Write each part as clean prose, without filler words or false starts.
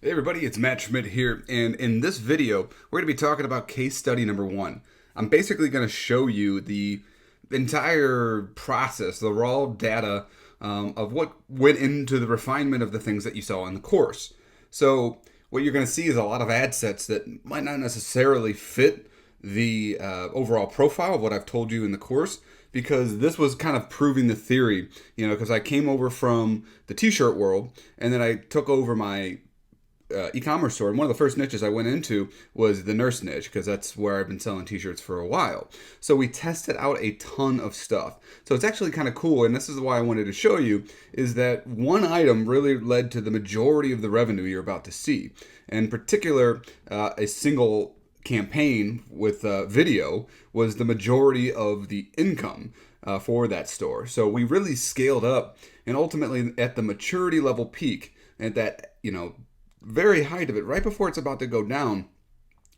Hey everybody, it's Matt Schmidt here, and in this video, we're going to be talking about case study number one. I'm basically going to show you the entire process, the raw data of what went into the refinement of the things that you saw in the course. So, what you're going to see is a lot of ad sets that might not necessarily fit the overall profile of what I've told you in the course, because this was kind of proving the theory, because I came over from the t-shirt world and then I took over my e-commerce store, and one of the first niches I went into was the nurse niche because that's where I've been selling t-shirts for a while. So we tested out a ton of stuff. So it's actually kind of cool, and this is why I wanted to show you, is that one item really led to the majority of the revenue you're about to see. In particular, a single campaign with video was the majority of the income for that store. So we really scaled up, and ultimately at the maturity level peak, at that, very height of it, right before it's about to go down,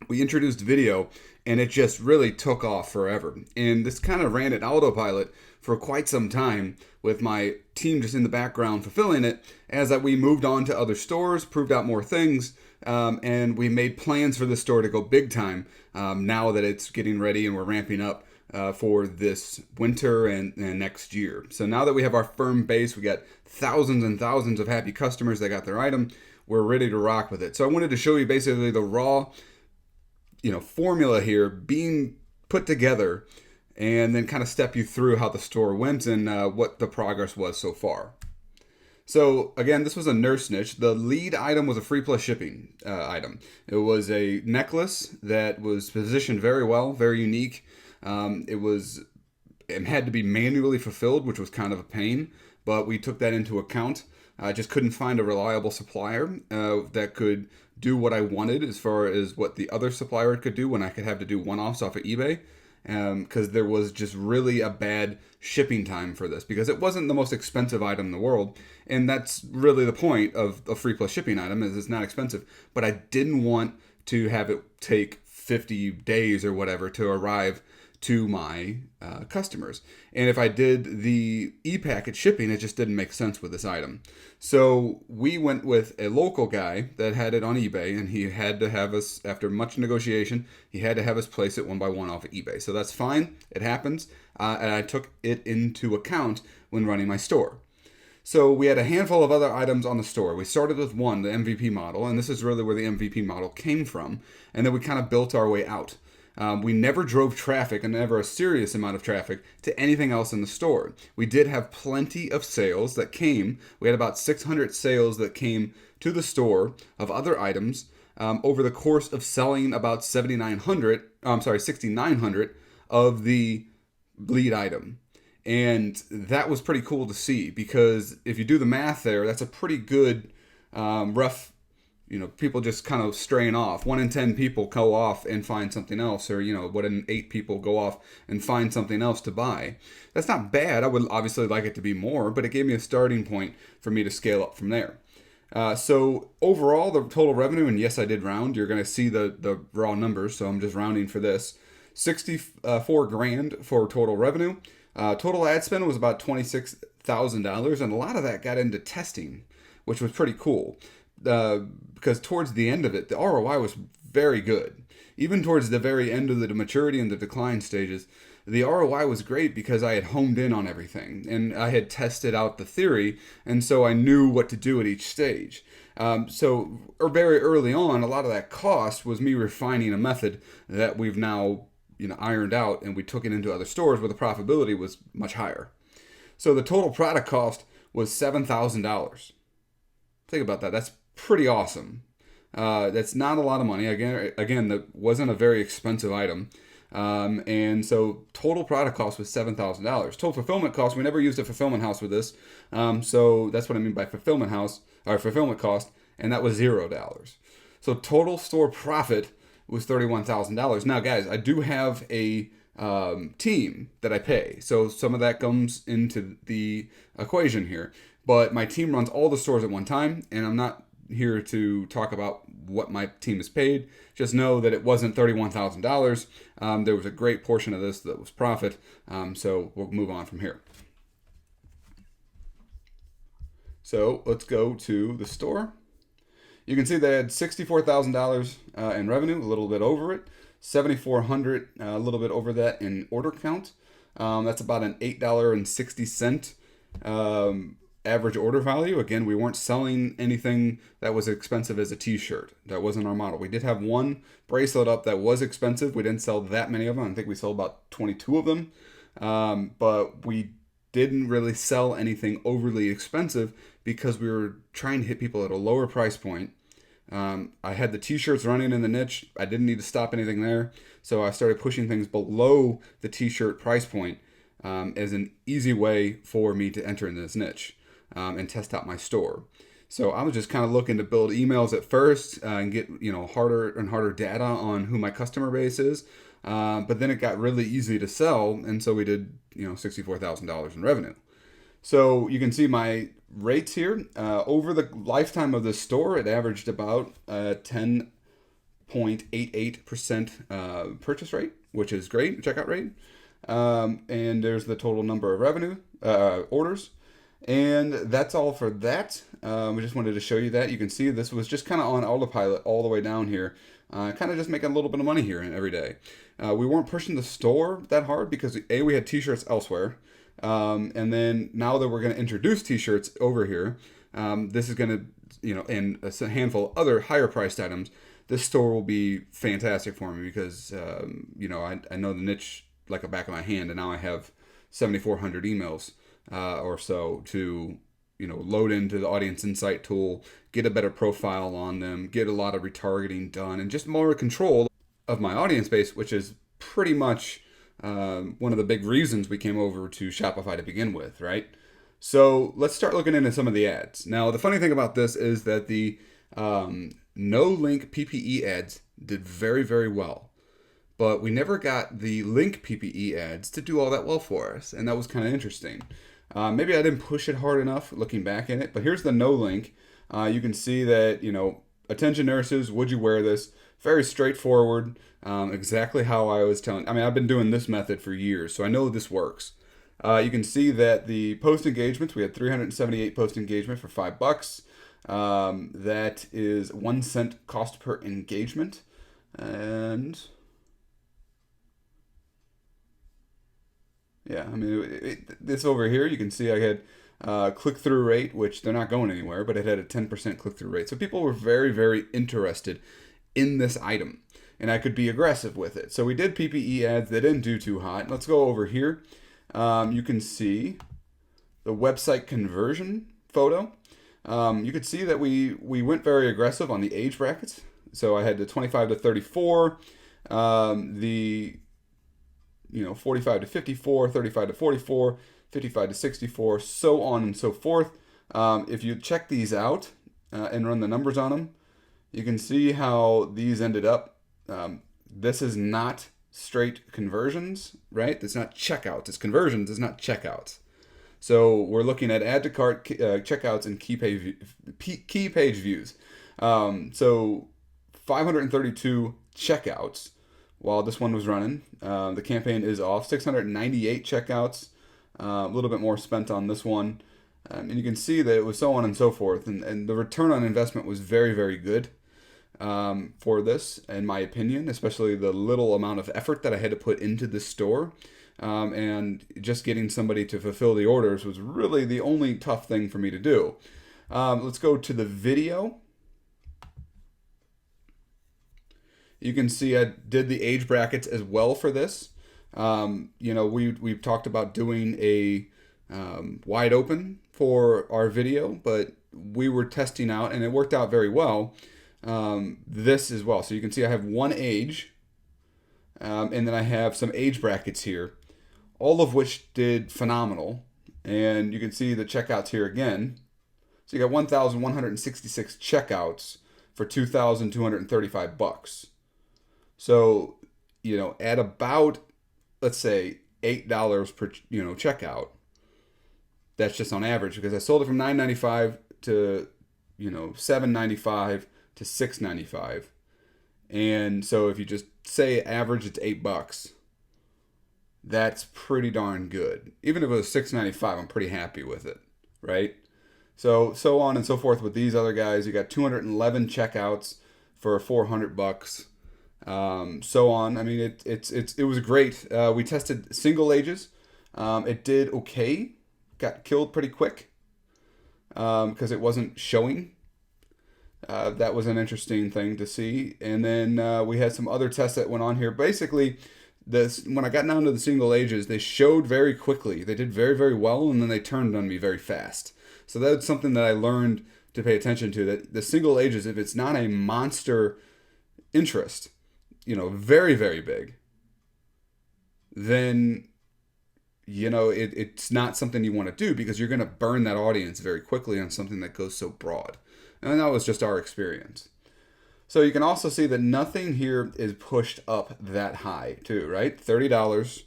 we introduced video, and it just really took off forever. And this kind of ran at autopilot for quite some time, with my team just in the background fulfilling it as we moved on to other stores, proved out more things, and we made plans for the store to go big time now that it's getting ready and we're ramping up for this winter and next year. So now that we have our firm base, we got thousands and thousands of happy customers that got their item. We're ready to rock with it. So I wanted to show you basically the raw, formula here being put together, and then kind of step you through how the store went and what the progress was so far. So again, this was a nurse niche. The lead item was a free plus shipping item. It was a necklace that was positioned very well, very unique. It had to be manually fulfilled, which was kind of a pain, but we took that into account. I just couldn't find a reliable supplier that could do what I wanted as far as what the other supplier could do when I could have to do one-offs off of eBay, because there was just really a bad shipping time for this, because it wasn't the most expensive item in the world, and that's really the point of a free plus shipping item, is it's not expensive. But I didn't want to have it take 50 days or whatever to arrive to my customers. And if I did the e-packet shipping, it just didn't make sense with this item. So we went with a local guy that had it on eBay, and he had to have us, after much negotiation, he had to have us place it one by one off of eBay. So that's fine, it happens, and I took it into account when running my store. So we had a handful of other items on the store. We started with one, the MVP model, and this is really where the MVP model came from, and then we kind of built our way out. We never drove traffic, and never a serious amount of traffic, to anything else in the store. We did have plenty of sales that came. We had about 600 sales that came to the store of other items over the course of selling about 6,900 of the lead item. And that was pretty cool to see, because if you do the math there, that's a pretty good rough, people just kind of straying off. 1 in 10 people go off and find something else, or 1 in 8 people go off and find something else to buy. That's not bad. I would obviously like it to be more, but it gave me a starting point for me to scale up from there. So overall, the total revenue, and yes, I did round. You're going to see the raw numbers, so I'm just rounding for this. 64 grand for total revenue. Total ad spend was about $26,000, and a lot of that got into testing, which was pretty cool. Because towards the end of it, the ROI was very good. Even towards the very end of the maturity and the decline stages, the ROI was great because I had honed in on everything and I had tested out the theory, and so I knew what to do at each stage. Very early on, a lot of that cost was me refining a method that we've now ironed out, and we took it into other stores where the profitability was much higher. So the total product cost was $7,000. Think about that. That's pretty awesome. That's not a lot of money. Again, that wasn't a very expensive item. And so total product cost was $7,000. Total fulfillment cost, we never used a fulfillment house with this. So that's what I mean by fulfillment cost, and that was $0. So total store profit was $31,000. Now, guys, I do have a team that I pay, so some of that comes into the equation here. But my team runs all the stores at one time, and I'm not here to talk about what my team is paid. Just know that it wasn't $31,000. There was a great portion of this that was profit, so we'll move on from here. So let's go to the store. You can see they had $64,000 in revenue, a little bit over it. 7,400, a little bit over that in order count. That's about an $8.60 average order value. Again, we weren't selling anything that was expensive as a t-shirt. That wasn't our model. We did have one bracelet up that was expensive. We didn't sell that many of them. I think we sold about 22 of them. But we didn't really sell anything overly expensive because we were trying to hit people at a lower price point. I had the t-shirts running in the niche. I didn't need to stop anything there. So I started pushing things below the t-shirt price point as an easy way for me to enter in this niche and test out my store. So I was just kind of looking to build emails at first and get harder and harder data on who my customer base is. But then it got really easy to sell, and so we did $64,000 in revenue. So you can see my rates here. Over the lifetime of this store, it averaged about 10.88% purchase rate, which is great, checkout rate. And there's the total number of revenue orders. And that's all for that. We just wanted to show you that. You can see this was just kind of on autopilot all the way down here. Kind of just making a little bit of money here every day. We weren't pushing the store that hard because we had t-shirts elsewhere. And then now that we're going to introduce t-shirts over here, this is going to, and a handful of other higher priced items, this store will be fantastic for me because, I know the niche like the back of my hand, and now I have 7,400 emails or so to, load into the audience insight tool, get a better profile on them, get a lot of retargeting done, and just more control of my audience base, which is pretty much one of the big reasons we came over to Shopify to begin with, right? So let's start looking into some of the ads. Now, the funny thing about this is that the no-link PPE ads did very, very well. But we never got the link PPE ads to do all that well for us, and that was kind of interesting. Maybe I didn't push it hard enough looking back in it, but here's the no link. You can see that, attention nurses, would you wear this? Very straightforward, exactly how I was telling. I've been doing this method for years, so I know this works. You can see that the post engagements, we had 378 post engagement for $5. That is 1 cent cost per engagement. And yeah, this over here, you can see I had click-through rate, which they're not going anywhere, but it had a 10% click-through rate. So people were very, very interested in this item, and I could be aggressive with it. So we did PPE ads. They didn't do too hot. Let's go over here. You can see the website conversion photo. You could see that we went very aggressive on the age brackets. So I had the 25 to 34, the 45 to 54, 35 to 44, 55 to 64, so on and so forth. If you check these out and run the numbers on them, you can see how these ended up. This is not straight conversions, right? It's not checkouts. It's conversions. It's not checkouts. So we're looking at add to cart, checkouts, and key page views. So 532 checkouts while this one was running. The campaign is off. 698 checkouts. A little bit more spent on this one. And you can see that it was so on and so forth. And the return on investment was very, very good for this, in my opinion, especially the little amount of effort that I had to put into this store. And just getting somebody to fulfill the orders was really the only tough thing for me to do. Let's go to the video. You can see I did the age brackets as well for this. We've talked about doing a wide open for our video, but we were testing out and it worked out very well. This as well. So you can see I have one age, and then I have some age brackets here, all of which did phenomenal. And you can see the checkouts here again. So you got 1,166 checkouts for $2,235. So, at about, let's say, $8 per, checkout. That's just on average, because I sold it from $9.95 to, $7.95 to $6.95. And so if you just say average, it's $8. That's pretty darn good. Even if it was $6.95, I'm pretty happy with it, right? So on and so forth with these other guys. You got 211 checkouts for $400. So on. I mean, it was great. We tested single ages. It did okay. Got killed pretty quick because it wasn't showing. That was an interesting thing to see. And then we had some other tests that went on here. Basically, when I got down to the single ages, they showed very quickly. They did very, very well, and then they turned on me very fast. So that's something that I learned to pay attention to. That the single ages, if it's not a monster interest, very, very big, then it's not something you want to do because you're going to burn that audience very quickly on something that goes so broad. And that was just our experience. So you can also see that nothing here is pushed up that high too, right? $30,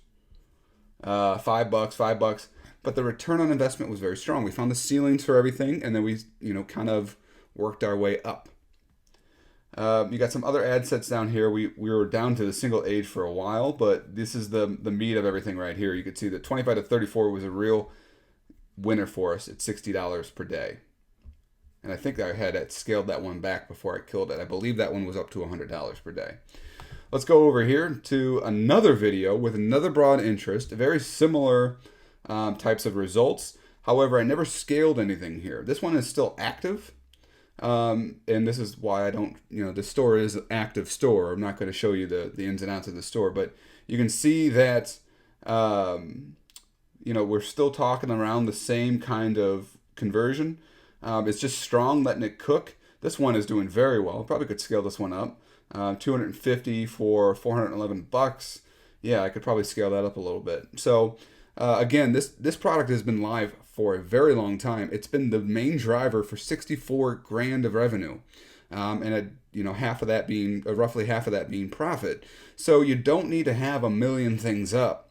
$5. But the return on investment was very strong. We found the ceilings for everything, and then we, kind of worked our way up. You got some other ad sets down here. We were down to the single age for a while, but this is the meat of everything right here. You could see that 25 to 34 was a real winner for us at $60 per day. And I think I had scaled that one back before I killed it. I believe that one was up to $100 per day. Let's go over here to another video with another broad interest, very similar types of results. However, I never scaled anything here. This one is still active. And this is why I don't, the store is an active store. I'm not going to show you the ins and outs of the store, but you can see that, we're still talking around the same kind of conversion. It's just strong, letting it cook. This one is doing very well. Probably could scale this one up. 250 for $411. Yeah, I could probably scale that up a little bit. So again, this product has been live for a very long time. It's been the main driver for 64 grand of revenue, and half of that being roughly half of that being profit. So you don't need to have a million things up.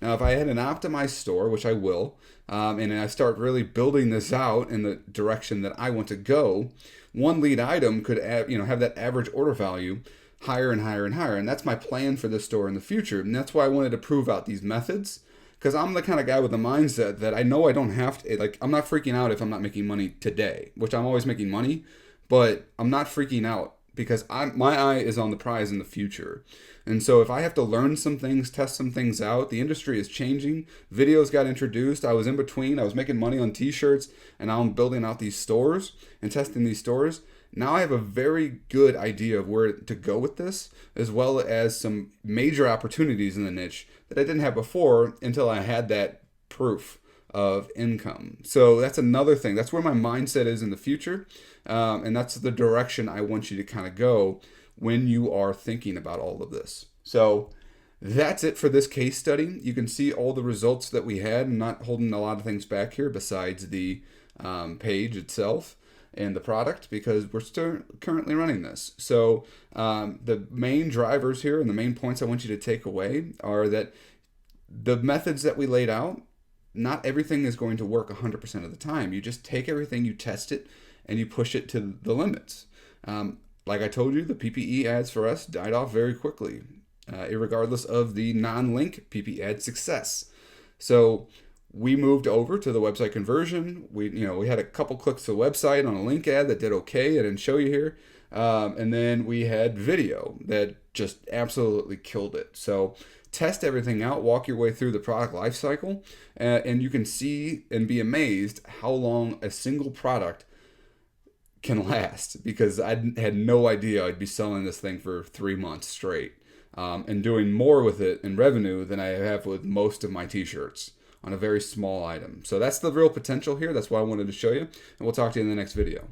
Now, if I had an optimized store, which I will, and I start really building this out in the direction that I want to go, one lead item could have that average order value higher and higher and higher. And that's my plan for this store in the future. And that's why I wanted to prove out these methods, because I'm the kind of guy with the mindset that I know I don't have to, I'm not freaking out if I'm not making money today, which I'm always making money, but I'm not freaking out because my eye is on the prize in the future. And so if I have to learn some things, test some things out, the industry is changing. Videos got introduced. I was in between. I was making money on t-shirts, and now I'm building out these stores and testing these stores. Now I have a very good idea of where to go with this, as well as some major opportunities in the niche that I didn't have before until I had that proof of income. So that's another thing. That's where my mindset is in the future. And that's the direction I want you to kind of go when you are thinking about all of this. So that's it for this case study. You can see all the results that we had. I'm not holding a lot of things back here besides the page itself and the product, because we're still currently running this. So the main drivers here and the main points I want you to take away are that the methods that we laid out, not everything is going to work 100% of the time. You just take everything, you test it, and you push it to the limits. Like I told you, the PPE ads for us died off very quickly, irregardless of the non-link PPE ad success. So we moved over to the website conversion. We had a couple clicks to the website on a link ad that did okay. I didn't show you here. And then we had video that just absolutely killed it. So test everything out, walk your way through the product life cycle, and you can see and be amazed how long a single product can last, because I had no idea I'd be selling this thing for 3 months straight and doing more with it in revenue than I have with most of my t-shirts on a very small item. So that's the real potential here. That's why I wanted to show you, and we'll talk to you in the next video.